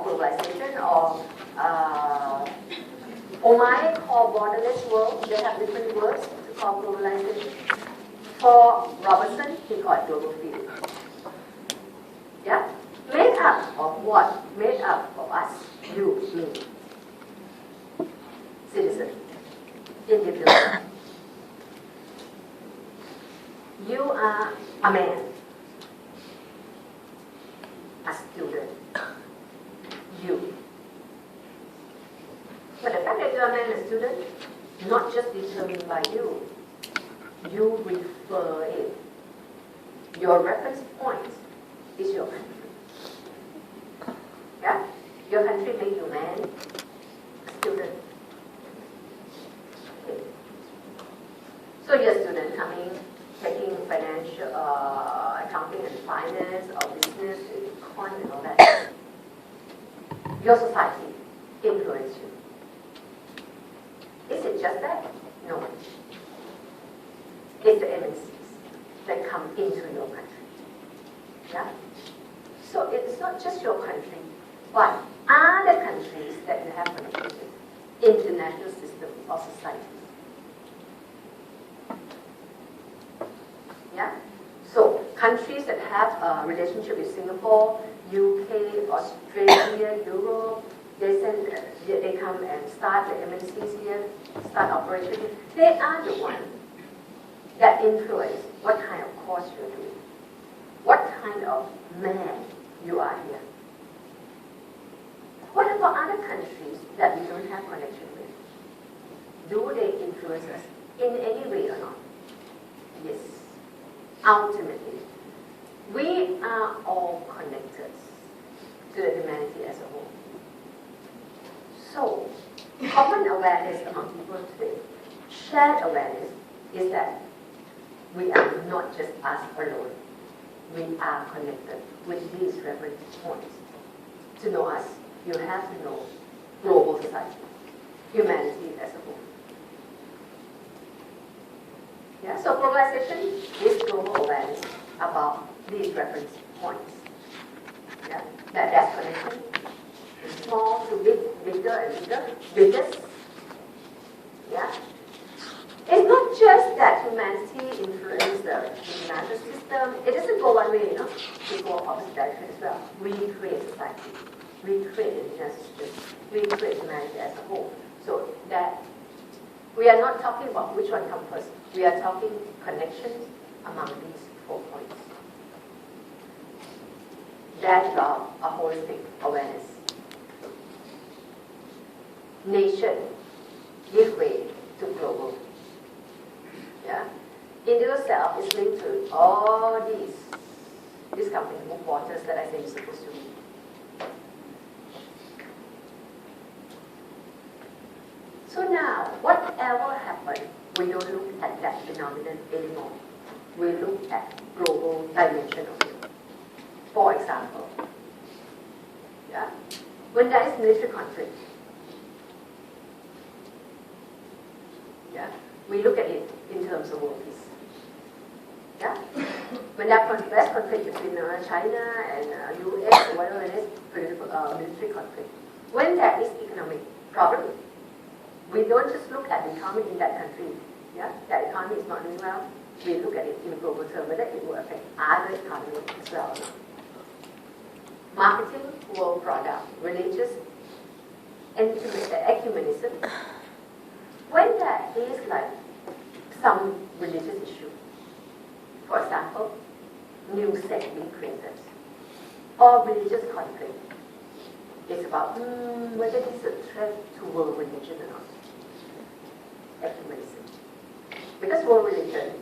globalization, or Omai call borderless world. They have different words to call globalization. For Robertson, he called global field. Yeah? Made up of what? Made up of us, you, me. Citizen. Individual. You are a man. A student. You. But the fact that you are a man and a student, not just determined by you. You refer it. Your reference point is your country. Yeah? Your country makes you man, a student. Okay. So you're a student coming, taking financial, accounting and finance, or business, econ and all that. Your society influences you. Is it just that? No. It's the MNCs that come into your country. Yeah? So it's not just your country, but other countries that you have connected with, international system or society. Yeah? So countries that have a relationship with Singapore, UK, Australia, Europe, they come and start the MNCs here, start operation here. They are the ones that influence what kind of course you're doing, what kind of man you are here. What about other countries that we don't have connection with? Do they influence us in any way or not? Yes. Ultimately, we are all connected to the humanity as a whole. So, common awareness among people today, shared awareness, is that we are not just us alone. We are connected with these reference points. To know us, you have to know global society, humanity as a whole. Yeah, so globalization is global awareness about these reference points. Yeah, that's connection. Small to big, bigger and bigger, biggest. Yeah. It's not just that humanity influences the international system. It doesn't go one way, it goes opposite direction as well. We create society. We create the international system. We create humanity as a whole. So that we are not talking about which one comes first. We are talking connections among these 4 points. That's a holistic awareness. Nation give way to global. Yeah, India itself is linked to all these companies, waters that I say you're supposed to read. So now, whatever happened, we don't look at that phenomenon anymore. We look at global dimension of it. For example, yeah, when there is military conflict, yeah, we look at it in terms of world peace. Yeah? When that conflict between China and US, or whatever it is, military conflict. When there is economic problem, we don't just look at the economy in that country. Yeah? That economy is not doing well. We look at it in a global term, whether it will affect other economies as well. Marketing world product, religious ecumenism. When there is like some religious issue, for example, new sect being created, or religious conflict, it's about whether this is a threat to world religion or not. Ecumenism. Because world religion,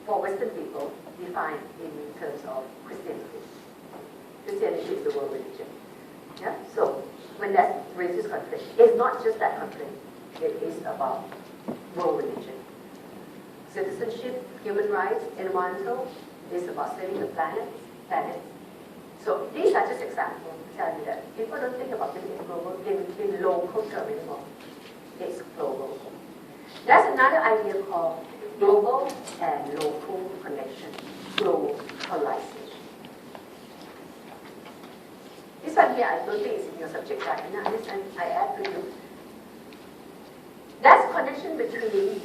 for Western people, defined in terms of Christianity. Christianity is the world religion. Yeah? So, when there's religious conflict, it's not just that conflict. It is about world religion. Citizenship, human rights, environmental, is about saving the planet. So these are just examples to tell you that people don't think about it in global, in local term anymore. It's global. That's another idea called global and local connection, globalization. It's like here, I don't think it's in your subject guide. I add to you. That's connection between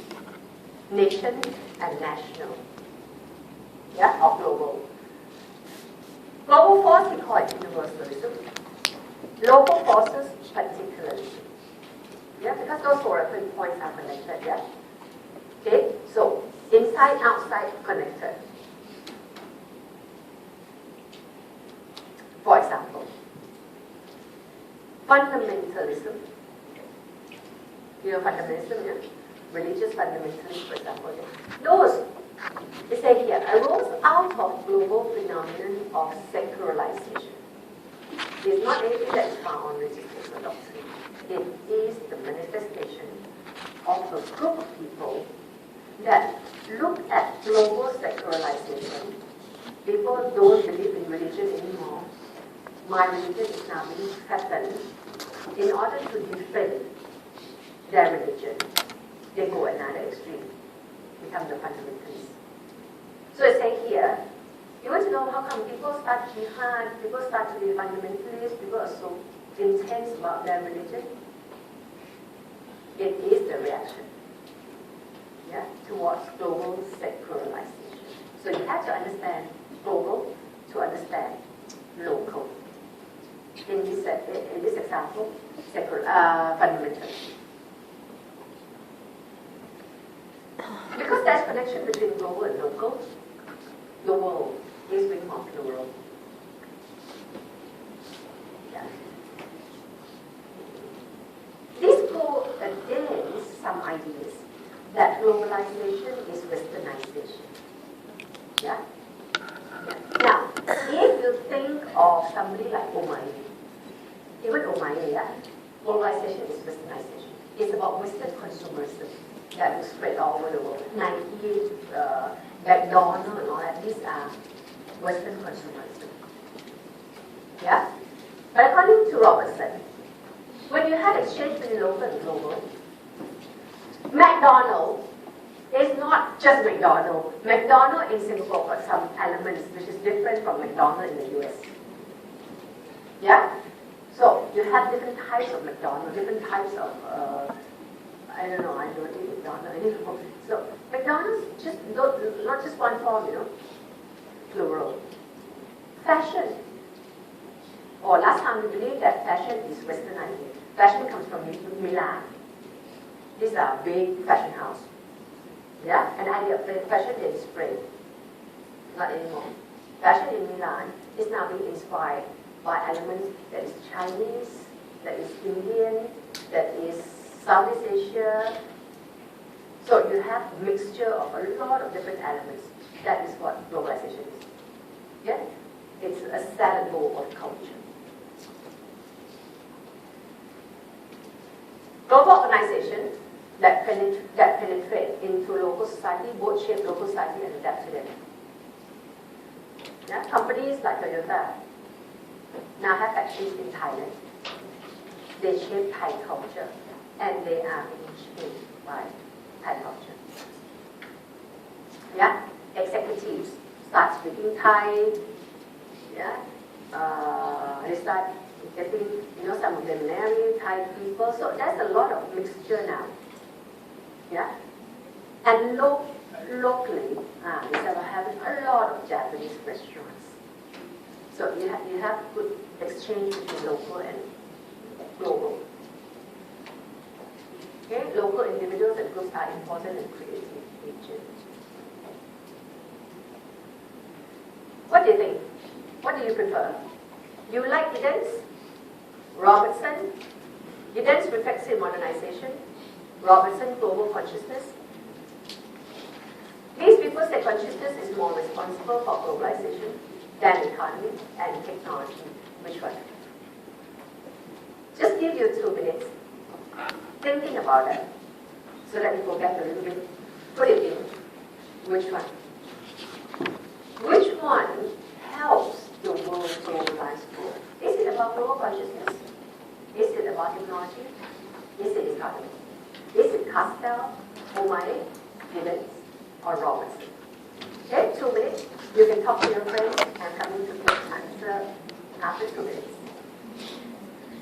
nation and national. Yeah, or global. Global force, we call it universalism. Local forces, particularism. Yeah, because those 4 points are connected, yeah? Okay, so inside, outside, connected. For example, fundamentalism. You know fundamentalism, yeah? Religious fundamentalism, for example. Yeah? Those, they say here, arose out of global phenomenon of secularization. It's not anything that is found on religious orthodoxy. It is the manifestation of a group of people that look at global secularization. People don't believe in religion anymore. My religion is now being threatened. In order to defend their religion, they go another extreme, become the fundamentalists. So I say here, you want to know how come people start jihad, people start to be fundamentalists, people are so intense about their religion? It is the reaction, yeah, towards global secularization. So you have to understand global to understand local. In this example, fundamentalism. Because there's connection between global and local, the world is being more plural. Yeah. This goes against some ideas that globalization is westernization. Yeah? Yeah. Now, if you think of somebody like Omaye, even Omaye, yeah, globalization is westernization. It's about Western consumerism that will spread all over the world. Nike, McDonald's, and all that, these are Western consumerism. Yeah? But according to Robertson, when you have exchange between local and global, McDonald's is not just McDonald's. McDonald's in Singapore got some elements which is different from McDonald's in the US. Yeah? So you have different types of McDonald's, different types of, I don't know, I don't eat McDonald's. So McDonald's just not just one form, you know, plural. Fashion. Or last time we believed that fashion is Western idea. Fashion comes from Milan. These are big fashion house. Yeah, an idea of fashion in spring. Not anymore. Fashion in Milan is now being inspired by elements that is Chinese, that is Indian, that is Southeast Asia. So you have a mixture of a lot of different elements. That is what globalization is. Yeah? It's a salad bowl of culture. Global organization that penetrate into local society, both shape local society and adapt to them. Yeah? Companies like Toyota now have factories in Thailand. They shape Thai culture, and they are being shaped by Thai culture. Yeah? Executives start speaking Thai. Yeah? They start getting, some of them marry Thai people. So there's a lot of mixture now. Yeah? And locally, they are having a lot of Japanese restaurants. So you have good exchange between local and global. Okay? Local individuals and groups are important in creative agents. What do you think? What do you prefer? You like Eden's? Robertson? Eden's reflexive modernization? Robertson, global consciousness? These people say consciousness is more responsible for globalization than economy and technology. Which one? Just give you 2 minutes thinking about it. So let me go back a little bit. Put it in. Which one? Which one helps the world globalize more? Is it about global consciousness? Is it about technology? Is it economy? Is it Castell, Omaye, Gibbons, or Robertson? Okay, 2 minutes. You can talk to your friends and come in to answer after 2 minutes.